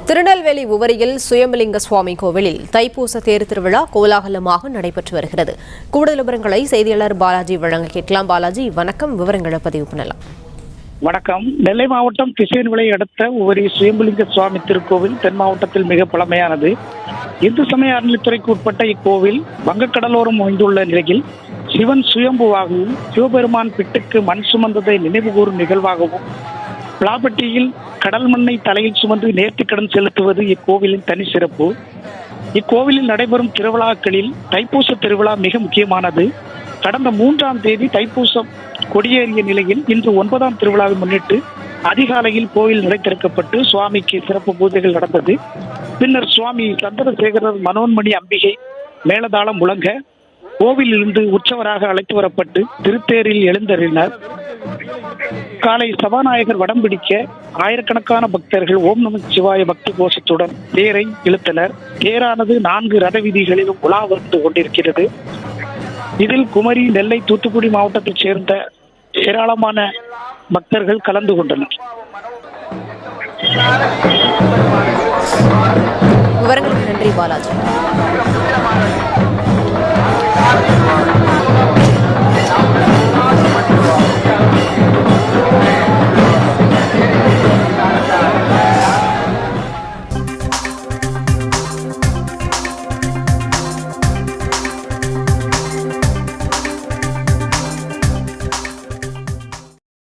திருநெல்வேலி உவரியில் சுயம்பலிங்க சுவாமி கோவிலில் தைப்பூச தேர் திருவிழா கோலாகலமாக நடைபெற்று வருகிறது. கூடுதல் விவரங்களை செய்தியாளர் பாலாஜி வழங்க கேட்கலாம். பாலாஜி, வணக்கம். விவரங்களை பதிவு பண்ணலாம். வணக்கம். நெல்லை மாவட்டம் திசையன்விளை அடுத்த உவரி சுயம்பலிங்க சுவாமி திருக்கோவில் தென் மாவட்டத்தில் மிக பழமையானது. இந்து சமய அறநிலைத்துறைக்கு உட்பட்ட இக்கோவில் வங்கக்கடலோரம் அமைந்துள்ள நிலையில் சிவன் சுயம்புவாகவும் சிவபெருமான் பிட்டுக்கு மண் சுமந்ததை நினைவுகூறும் நிகழ்வாகவும் பிளாப்பட்டியில் கடல் மண்ணை தலையில் சுமந்து நேர்த்திக்கடன் செலுத்துவது இக்கோவிலின் தனி சிறப்பு. இக்கோவிலில் நடைபெறும் திருவிழாக்களில் தைப்பூச திருவிழா மிக முக்கியமானது. கடந்த 3ஆம் தேதி தைப்பூசம் கொடியேறிய நிலையில் இன்று 9ஆம் திருவிழாவை முன்னிட்டு அதிகாலையில் கோவில் நடை திறக்கப்பட்டு சுவாமிக்கு சிறப்பு பூஜைகள் நடந்தது. பின்னர் சுவாமி சந்திரசேகரர் மனோன்மணி அம்பிகை மேலதாளம் முழங்க கோவிலிருந்து உற்சவராக அழைத்து வரப்பட்டு திருத்தேரில் எழுந்தருளினர். காலை சபாநாயகர் வடம் பிடிக்க ஆயிரக்கணக்கான பக்தர்கள் ஓம் நம சிவாய பக்தி கோஷத்துடன் தேரை இழுத்தனர். தேரானது 4 ரத வீதிகளிலும் உலா வந்து கொண்டிருக்கிறது. இதில் குமரி, நெல்லை, தூத்துக்குடி மாவட்டத்தைச் சேர்ந்த ஏராளமான பக்தர்கள் கலந்து கொண்டனர். விவரங்களுக்கு நன்றி பாலாஜி.